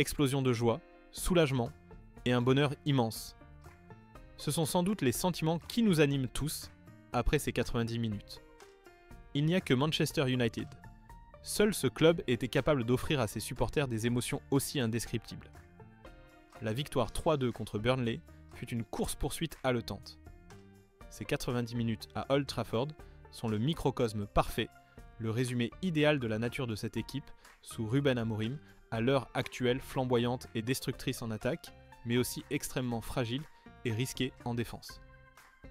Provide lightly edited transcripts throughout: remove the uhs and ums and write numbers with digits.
explosion de joie, soulagement et un bonheur immense. Ce sont sans doute les sentiments qui nous animent tous après ces 90 minutes. Il n'y a que Manchester United. Seul ce club était capable d'offrir à ses supporters des émotions aussi indescriptibles. La victoire 3-2 contre Burnley fut une course-poursuite haletante. Ces 90 minutes à Old Trafford sont le microcosme parfait, le résumé idéal de la nature de cette équipe sous Ruben Amorim, à l'heure actuelle flamboyante et destructrice en attaque, mais aussi extrêmement fragile et risquée en défense.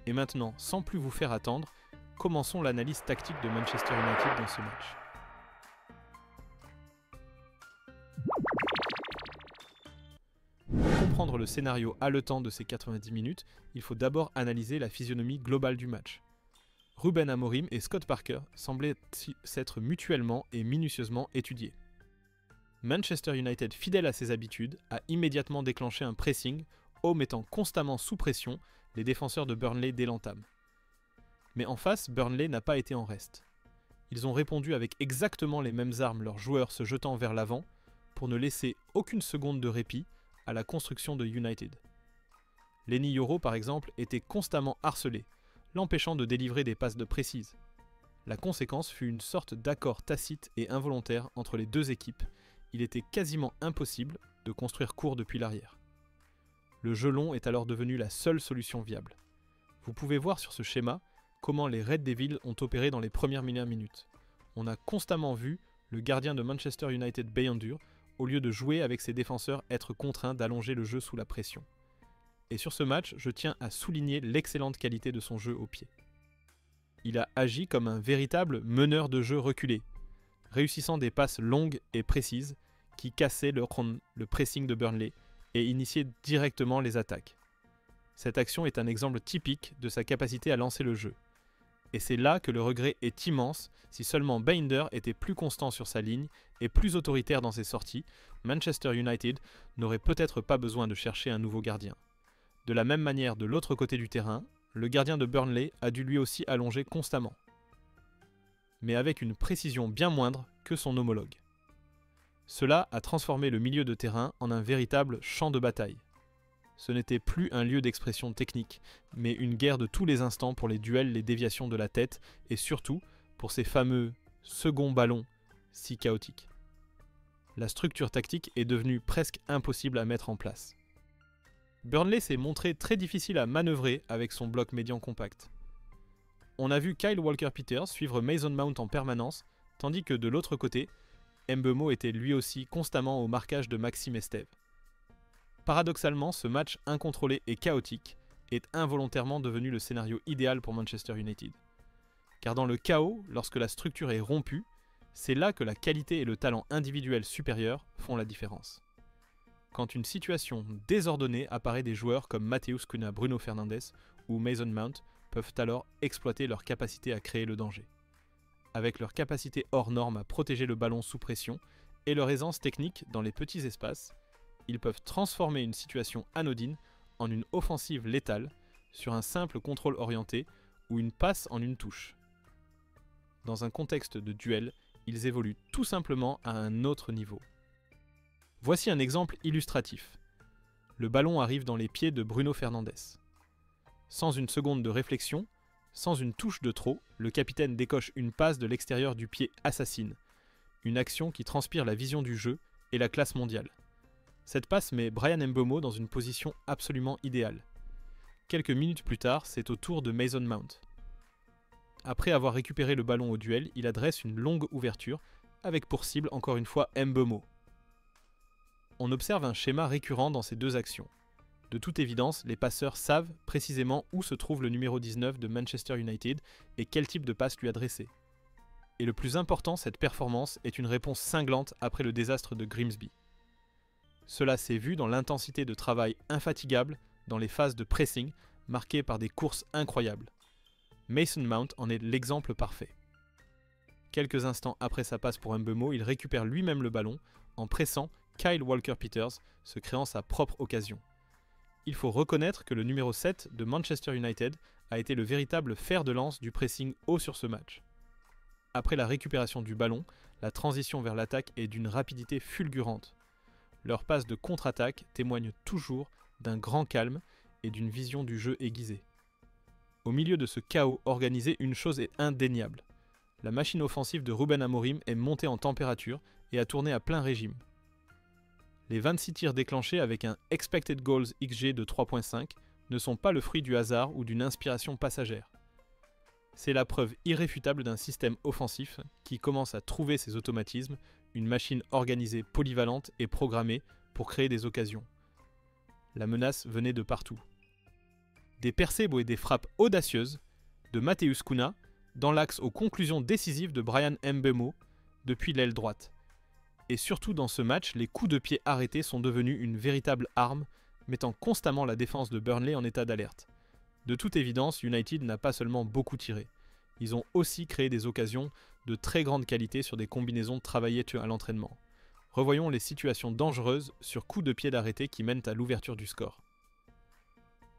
Et maintenant, sans plus vous faire attendre, commençons l'analyse tactique de Manchester United dans ce match. Pour comprendre le scénario haletant de ces 90 minutes, il faut d'abord analyser la physionomie globale du match. Ruben Amorim et Scott Parker semblaient s'être mutuellement et minutieusement étudiés. Manchester United, fidèle à ses habitudes, a immédiatement déclenché un pressing, mettant constamment sous pression les défenseurs de Burnley dès l'entame. Mais en face, Burnley n'a pas été en reste. Ils ont répondu avec exactement les mêmes armes, leurs joueurs se jetant vers l'avant, pour ne laisser aucune seconde de répit à la construction de United. Lenny Yoro, par exemple, était constamment harcelé, l'empêchant de délivrer des passes de précises. La conséquence fut une sorte d'accord tacite et involontaire entre les deux équipes. Il était quasiment impossible de construire court depuis l'arrière. Le jeu long est alors devenu la seule solution viable. Vous pouvez voir sur ce schéma comment les Red Devils ont opéré dans les premières minutes. On a constamment vu le gardien de Manchester United Beyonder, au lieu de jouer avec ses défenseurs, être contraint d'allonger le jeu sous la pression. Et sur ce match, je tiens à souligner l'excellente qualité de son jeu au pied. Il a agi comme un véritable meneur de jeu reculé, réussissant des passes longues et précises qui cassaient le pressing de Burnley et initiaient directement les attaques. Cette action est un exemple typique de sa capacité à lancer le jeu. Et c'est là que le regret est immense. Si seulement Beynder était plus constant sur sa ligne et plus autoritaire dans ses sorties, Manchester United n'aurait peut-être pas besoin de chercher un nouveau gardien. De la même manière, de l'autre côté du terrain, le gardien de Burnley a dû lui aussi allonger constamment, mais avec une précision bien moindre que son homologue. Cela a transformé le milieu de terrain en un véritable champ de bataille. Ce n'était plus un lieu d'expression technique, mais une guerre de tous les instants pour les duels, les déviations de la tête et surtout pour ces fameux seconds ballons si chaotiques. La structure tactique est devenue presque impossible à mettre en place. Burnley s'est montré très difficile à manœuvrer avec son bloc médian compact. On a vu Kyle Walker-Peters suivre Mason Mount en permanence, tandis que de l'autre côté, Mbeumo était lui aussi constamment au marquage de Maxime Estève. Paradoxalement, ce match incontrôlé et chaotique est involontairement devenu le scénario idéal pour Manchester United. Car dans le chaos, lorsque la structure est rompue, c'est là que la qualité et le talent individuel supérieur font la différence. Quand une situation désordonnée apparaît, des joueurs comme Matheus Cunha, Bruno Fernandes ou Mason Mount peuvent alors exploiter leur capacité à créer le danger. Avec leur capacité hors norme à protéger le ballon sous pression et leur aisance technique dans les petits espaces, ils peuvent transformer une situation anodine en une offensive létale sur un simple contrôle orienté ou une passe en une touche. Dans un contexte de duel, ils évoluent tout simplement à un autre niveau. Voici un exemple illustratif. Le ballon arrive dans les pieds de Bruno Fernandes. Sans une seconde de réflexion, sans une touche de trop, le capitaine décoche une passe de l'extérieur du pied assassine. Une action qui transpire la vision du jeu et la classe mondiale. Cette passe met Bryan Mbeumo dans une position absolument idéale. Quelques minutes plus tard, c'est au tour de Mason Mount. Après avoir récupéré le ballon au duel, il adresse une longue ouverture, avec pour cible encore une fois Mbeumo. On observe un schéma récurrent dans ces deux actions. De toute évidence, les passeurs savent précisément où se trouve le numéro 19 de Manchester United et quel type de passe lui adresser. Et le plus important, cette performance est une réponse cinglante après le désastre de Grimsby. Cela s'est vu dans l'intensité de travail infatigable dans les phases de pressing marquées par des courses incroyables. Mason Mount en est l'exemple parfait. Quelques instants après sa passe pour Mbeumo, il récupère lui-même le ballon en pressant Kyle Walker-Peters, se créant sa propre occasion. Il faut reconnaître que le numéro 7 de Manchester United a été le véritable fer de lance du pressing haut sur ce match. Après la récupération du ballon, la transition vers l'attaque est d'une rapidité fulgurante. Leurs passes de contre-attaque témoignent toujours d'un grand calme et d'une vision du jeu aiguisée. Au milieu de ce chaos organisé, une chose est indéniable. La machine offensive de Ruben Amorim est montée en température et a tourné à plein régime. Les 26 tirs déclenchés avec un Expected Goals XG de 3.5 ne sont pas le fruit du hasard ou d'une inspiration passagère. C'est la preuve irréfutable d'un système offensif qui commence à trouver ses automatismes, une machine organisée, polyvalente et programmée pour créer des occasions. La menace venait de partout. Des percées et des frappes audacieuses de Matheus Cunha dans l'axe aux conclusions décisives de Bryan Mbeumo depuis l'aile droite. Et surtout dans ce match, les coups de pied arrêtés sont devenus une véritable arme, mettant constamment la défense de Burnley en état d'alerte. De toute évidence, United n'a pas seulement beaucoup tiré. Ils ont aussi créé des occasions de très grande qualité sur des combinaisons travaillées à l'entraînement. Revoyons les situations dangereuses sur coups de pied d'arrêté qui mènent à l'ouverture du score.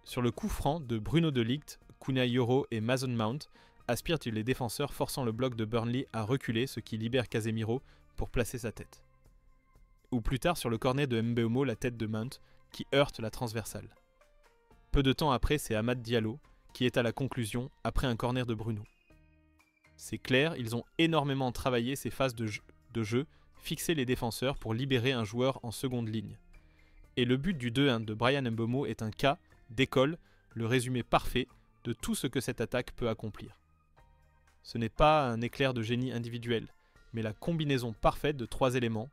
Sur le coup franc de Bruno de Ligt, Cunha Yoro et Mason Mount aspirent les défenseurs forçant le bloc de Burnley à reculer, ce qui libère Casemiro pour placer sa tête. Ou plus tard sur le corner de Mbeumo, la tête de Mount qui heurte la transversale. Peu de temps après, c'est Amad Diallo qui est à la conclusion après un corner de Bruno. C'est clair, ils ont énormément travaillé ces phases de jeu, fixé les défenseurs pour libérer un joueur en seconde ligne. Et le but du 2-1 de Bryan Mbeumo est un cas d'école, le résumé parfait de tout ce que cette attaque peut accomplir. Ce n'est pas un éclair de génie individuel, mais la combinaison parfaite de 3 éléments,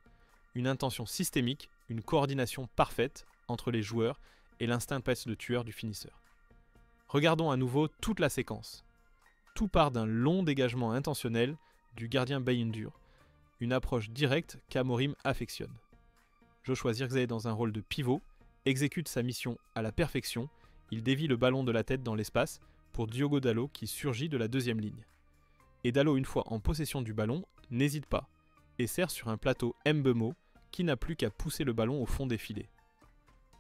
une intention systémique, une coordination parfaite entre les joueurs et l'instinct passe de tueur du finisseur. Regardons à nouveau toute la séquence. Tout part d'un long dégagement intentionnel du gardien Bayindur, une approche directe qu'Amorim affectionne. Joshua Zirkzee dans un rôle de pivot exécute sa mission à la perfection, il dévie le ballon de la tête dans l'espace pour Diogo Dalot qui surgit de la deuxième ligne. Et Dalot, une fois en possession du ballon, n'hésite pas et sert sur un plateau Mbeumo qui n'a plus qu'à pousser le ballon au fond des filets.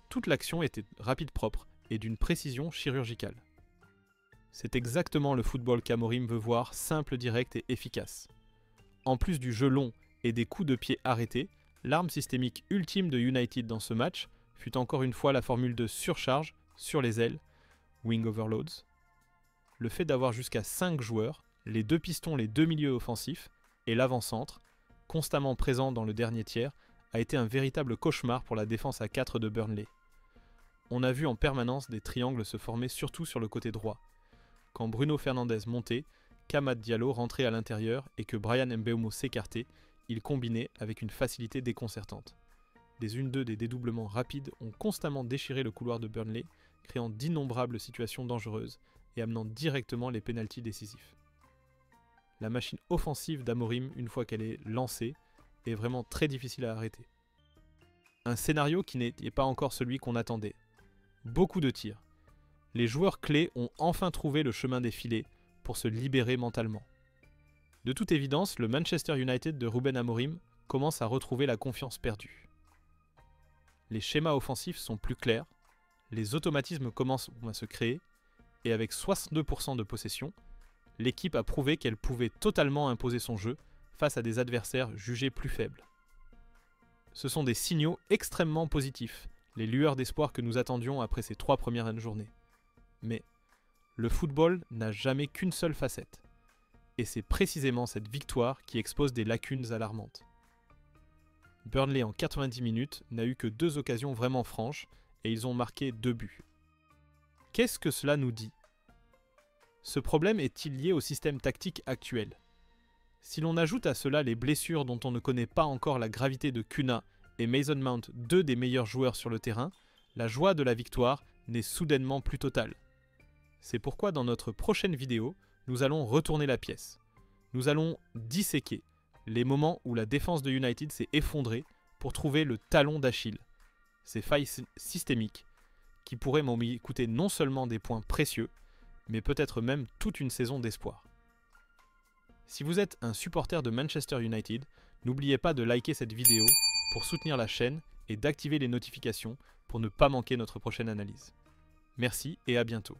Toute l'action était rapide, propre et d'une précision chirurgicale. C'est exactement le football qu'Amorim veut voir, simple, direct et efficace. En plus du jeu long et des coups de pied arrêtés, l'arme systémique ultime de United dans ce match fut encore une fois la formule de surcharge sur les ailes, wing overloads. Le fait d'avoir jusqu'à 5 joueurs, les 2 pistons, les 2 milieux offensifs et l'avant-centre, constamment présents dans le dernier tiers, a été un véritable cauchemar pour la défense à 4 de Burnley. On a vu en permanence des triangles se former surtout sur le côté droit. Quand Bruno Fernandes montait, qu'Amad Diallo rentrait à l'intérieur et que Bryan Mbeumo s'écartait, il combinait avec une facilité déconcertante. Des 1-2 des dédoublements rapides ont constamment déchiré le couloir de Burnley, créant d'innombrables situations dangereuses et amenant directement les pénaltys décisifs. La machine offensive d'Amorim, une fois qu'elle est lancée, est vraiment très difficile à arrêter. Un scénario qui n'était pas encore celui qu'on attendait. Beaucoup de tirs. Les joueurs clés ont enfin trouvé le chemin des filets pour se libérer mentalement. De toute évidence, le Manchester United de Ruben Amorim commence à retrouver la confiance perdue. Les schémas offensifs sont plus clairs, les automatismes commencent à se créer, et avec 62% de possession, l'équipe a prouvé qu'elle pouvait totalement imposer son jeu face à des adversaires jugés plus faibles. Ce sont des signaux extrêmement positifs, les lueurs d'espoir que nous attendions après ces 3 premières journées. Mais le football n'a jamais qu'une seule facette. Et c'est précisément cette victoire qui expose des lacunes alarmantes. Burnley en 90 minutes n'a eu que 2 occasions vraiment franches et ils ont marqué 2 buts. Qu'est-ce que cela nous dit ? Ce problème est-il lié au système tactique actuel ? Si l'on ajoute à cela les blessures dont on ne connaît pas encore la gravité de Cunha et Mason Mount, 2 des meilleurs joueurs sur le terrain, la joie de la victoire n'est soudainement plus totale. C'est pourquoi dans notre prochaine vidéo, nous allons retourner la pièce. Nous allons disséquer les moments où la défense de United s'est effondrée pour trouver le talon d'Achille. Ces failles systémiques qui pourraient m'en coûter non seulement des points précieux, mais peut-être même toute une saison d'espoir. Si vous êtes un supporter de Manchester United, n'oubliez pas de liker cette vidéo pour soutenir la chaîne et d'activer les notifications pour ne pas manquer notre prochaine analyse. Merci et à bientôt.